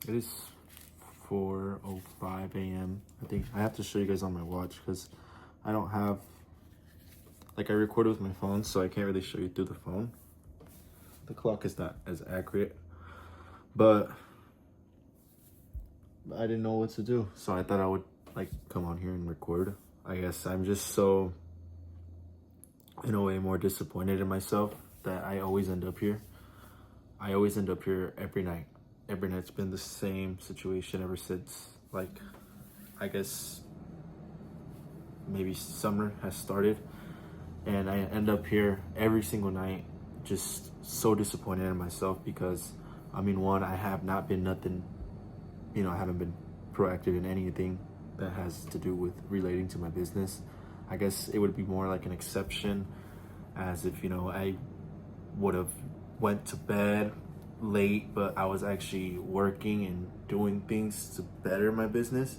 It is 4:05 a.m. I think I have to show you guys on my watch because I don't have, like, I record with my phone, so I can't really show you through the phone. The clock is not as accurate, but I didn't know what to do, so I thought I would like come on here and record. I guess I'm just so, in a way, more disappointed in myself that I always end up here. I always end up here every night. Every night's been the same situation ever since, like, I guess maybe summer has started. And I end up here every single night, just so disappointed in myself because, I mean, one, I have not been nothing, I haven't been proactive in anything that has to do with relating to my business. I guess it would be more like an exception, as if, I would have went to bed late, but I was actually working and doing things to better my business.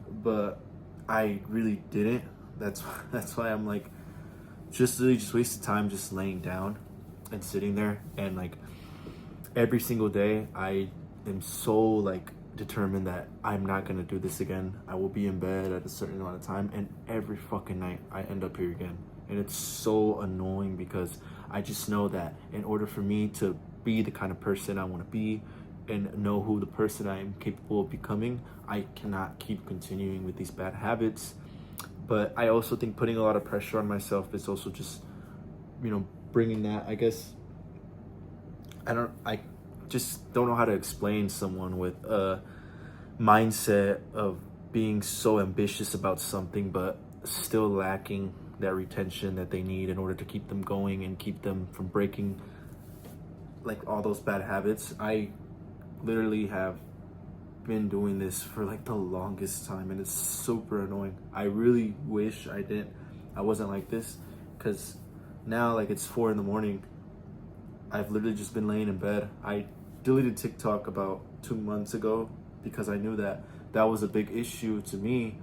But I really didn't. That's why I'm like, just really just wasted time just laying down and sitting there. And like every single day I am so like determined that I'm not gonna do this again. I will be in bed at a certain amount of time, and every fucking night I end up here again. And it's so annoying because I just know that in order for me to be the kind of person I want to be and know who the person I am capable of becoming, I cannot keep continuing with these bad habits. But I also think putting a lot of pressure on myself is also just, bringing that, I guess, I just don't know how to explain someone with a mindset of being so ambitious about something, but still lacking that retention that they need in order to keep them going and keep them from breaking like all those bad habits. I literally have been doing this for like the longest time, and it's super annoying. I really wish I wasn't like this, because now like it's 4 in the morning. I've literally just been laying in bed. I deleted TikTok about 2 months ago because I knew that that was a big issue to me,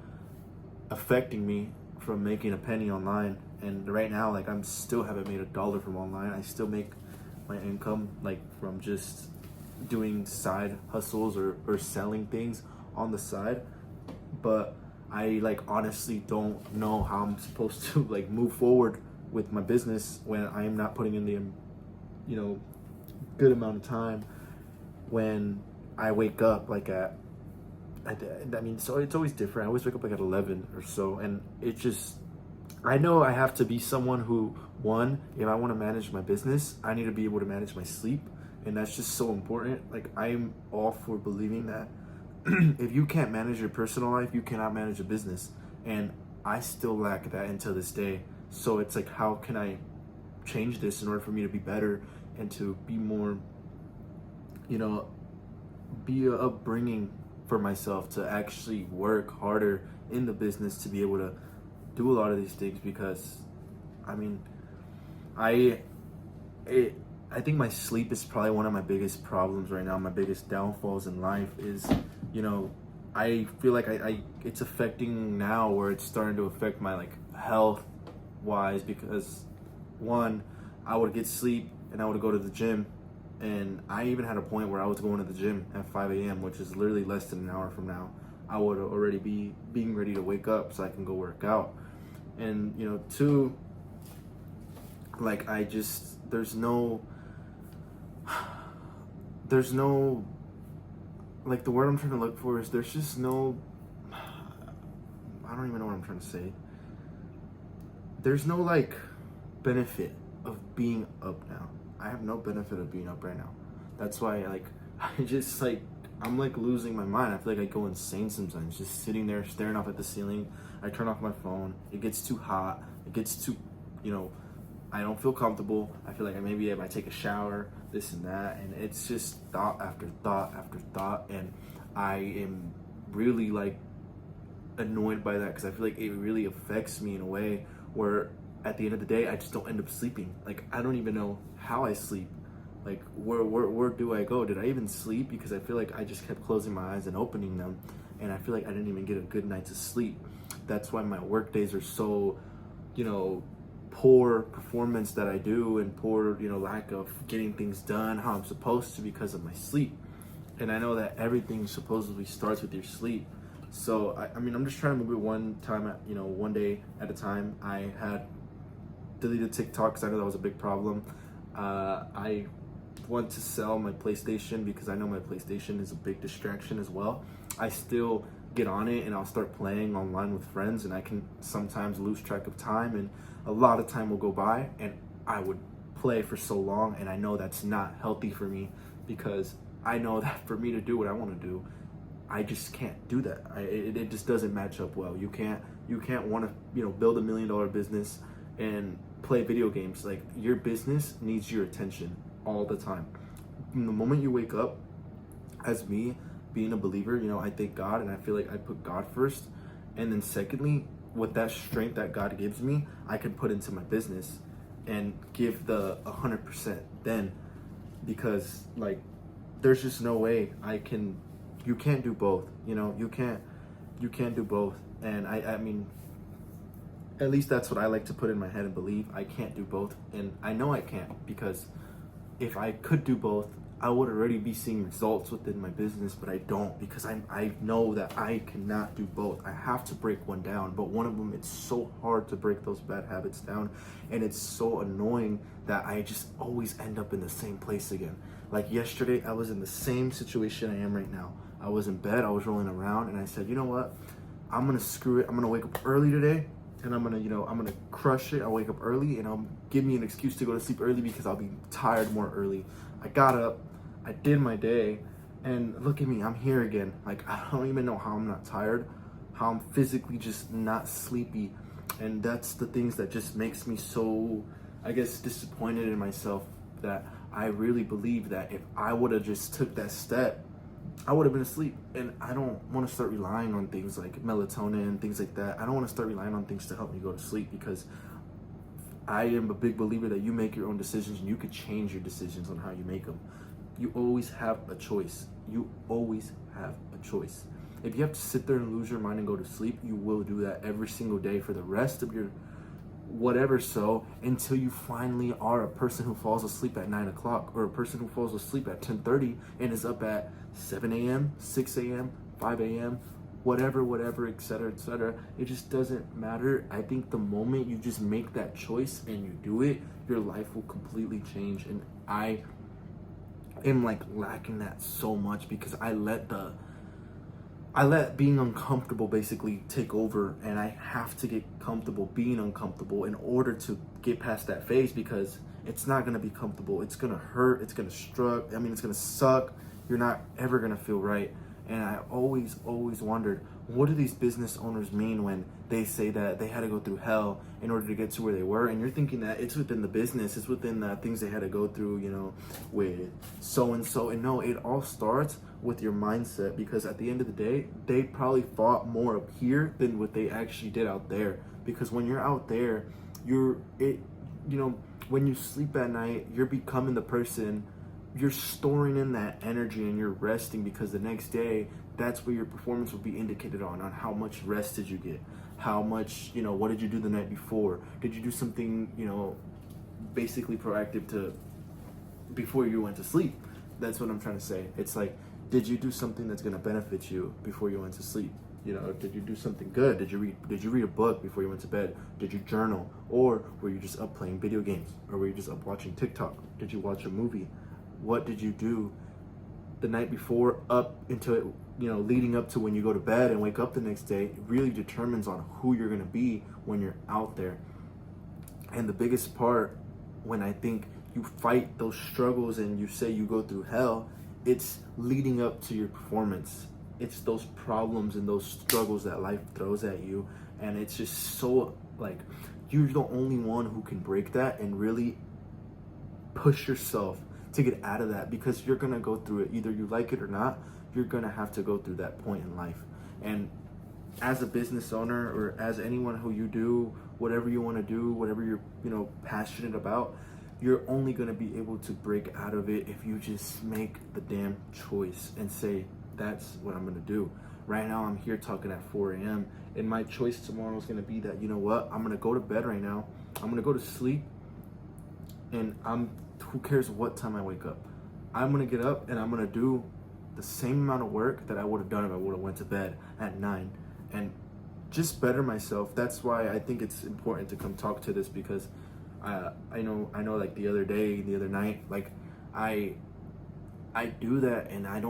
affecting me from making a penny online. And right now, like, I'm still haven't made $1 from online. I still make my income like from just doing side hustles or selling things on the side. But I like honestly don't know how I'm supposed to like move forward with my business when I am not putting in the good amount of time. When I wake up like I mean, so it's always different. I always wake up like at 11 or so, and it just, I know I have to be someone who, one, if I want to manage my business, I need to be able to manage my sleep, and that's just so important. Like, I'm all for believing that if you can't manage your personal life, you cannot manage a business, and I still lack that until this day. So it's like, how can I change this in order for me to be better and to be more, be a upbringing for myself to actually work harder in the business to be able to do a lot of these things. Because I mean, I it, I think my sleep is probably one of my biggest problems right now. My biggest downfalls in life is, I feel like I it's affecting now, where it's starting to affect my like health wise, because one, I would get sleep and I would go to the gym, and I even had a point where I was going to the gym at 5 a.m., which is literally less than an hour from now. I would already be being ready to wake up so I can go work out. And two, like, I just, there's no, like, the word I'm trying to look for is, there's just no, I don't even know what I'm trying to say. There's no like benefit of being up now. I have no benefit of being up right now. That's why like I just like, I'm like losing my mind. I feel like I go insane sometimes, just sitting there staring off at the ceiling. I turn off my phone. It gets too hot. It gets too, I don't feel comfortable. I feel like maybe if I take a shower, this and that, and it's just thought after thought after thought, and I am really like annoyed by that, because I feel like it really affects me in a way where at the end of the day I just don't end up sleeping. Like, I don't even know how I sleep. Like, where do I go? Did I even sleep? Because I feel like I just kept closing my eyes and opening them, and I feel like I didn't even get a good night to sleep. That's why my work days are so, poor performance that I do, and poor, lack of getting things done how I'm supposed to, because of my sleep. And I know that everything supposedly starts with your sleep. So I mean, I'm just trying to move it one time at, one day at a time. I had deleted TikTok because I know that was a big problem. I want to sell my PlayStation because I know my PlayStation is a big distraction as well. I still get on it and I'll start playing online with friends, and I can sometimes lose track of time, and a lot of time will go by and I would play for so long, and I know that's not healthy for me because I know that for me to do what I want to do, I just can't do that. It just doesn't match up well. You can't want to build $1 million business and play video games. Like, your business needs your attention all the time. From the moment you wake up, as me being a believer, I thank God and I feel like I put God first. And then secondly, with that strength that God gives me, I can put into my business and give the 100% then, because like there's just no way you can't do both. You can't do both. And I mean, at least that's what I like to put in my head and believe. I can't do both, and I know I can't, because if I could do both, I would already be seeing results within my business, but I don't, because I know that I cannot do both. I have to break one down, but one of them, it's so hard to break those bad habits down, and it's so annoying that I just always end up in the same place again. Like yesterday, I was in the same situation I am right now. I was in bed, I was rolling around, and I said, you know what? I'm gonna screw it. I'm gonna wake up early today, and I'm gonna crush it. I'll wake up early, and I'll give me an excuse to go to sleep early because I'll be tired more early. I got up, I did my day, and look at me, I'm here again. Like, I don't even know how I'm not tired, how I'm physically just not sleepy. And that's the things that just makes me so, I guess, disappointed in myself, that I really believe that if I would have just took that step, I would have been asleep. And I don't want to start relying on things like melatonin and things like that. I don't want to start relying on things to help me go to sleep, because I am a big believer that you make your own decisions and you could change your decisions on how you make them. You always have a choice. You always have a choice. If you have to sit there and lose your mind and go to sleep, you will do that every single day for the rest of your whatever, so until you finally are a person who falls asleep at 9 o'clock, or a person who falls asleep at 10:30 and is up at 7 a.m., 6 a.m., 5 a.m., whatever, etc. It just doesn't matter. I think the moment you just make that choice and you do it, your life will completely change. And I am like lacking that so much, because I let being uncomfortable basically take over, and I have to get comfortable being uncomfortable in order to get past that phase, because it's not going to be comfortable. It's going to hurt. It's going to it's going to suck. You're not ever going to feel right. And I always wondered, what do these business owners mean when they say that they had to go through hell in order to get to where they were? And you're thinking that it's within the business, it's within the things they had to go through, with so-and-so. And no, it all starts with your mindset, because at the end of the day, they probably fought more up here than what they actually did out there. Because when you're out there, when you sleep at night, you're becoming the person, you're storing in that energy and you're resting, because the next day, that's where your performance will be indicated on how much rest did you get, how much, what did you do the night before? Did you do something, basically proactive before you went to sleep? That's what I'm trying to say. It's like, did you do something that's going to benefit you before you went to sleep? Did you do something good? Did you read a book before you went to bed? Did you journal? Or were you just up playing video games? Or were you just up watching TikTok? Did you watch a movie? What did you do the night before up into leading up to when you go to bed and wake up the next day? It really determines on who you're going to be when you're out there. And the biggest part, when I think you fight those struggles and you say you go through hell, it's leading up to your performance. It's those problems and those struggles that life throws at you. And it's just so, like, you're the only one who can break that and really push yourself to get out of that, because you're going to go through it. Either you like it or not, you're going to have to go through that point in life. And as a business owner, or as anyone who you do whatever you want to do, whatever you're passionate about, you're only going to be able to break out of it if you just make the damn choice and say, that's what I'm going to do. Right now, I'm here talking at 4 a.m. and my choice tomorrow is going to be that, you know what, I'm going to go to bed right now. I'm going to go to sleep, and who cares what time I wake up? I'm going to get up and I'm going to do the same amount of work that I would have done if I would have went to bed at 9 and just better myself. That's why I think it's important to come talk to this, because I know like the other night, like I do that and I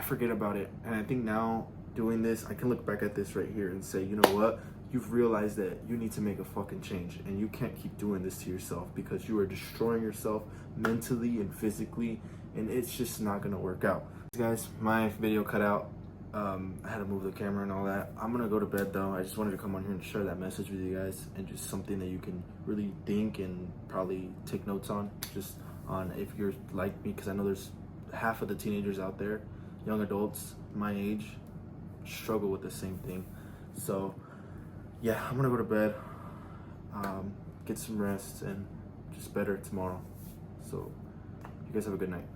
forget about it. And I think now doing this, I can look back at this right here and say, you know what? You've realized that you need to make a fucking change, and you can't keep doing this to yourself, because you are destroying yourself mentally and physically, and it's just not gonna work out. Guys, my video cut out. I had to move the camera and all that. I'm gonna go to bed though. I just wanted to come on here and share that message with you guys, and just something that you can really think and probably take notes on, just on if you're like me, because I know there's half of the teenagers out there, young adults my age, struggle with the same thing. So yeah, I'm gonna go to bed, get some rest, and just better tomorrow. So you guys have a good night.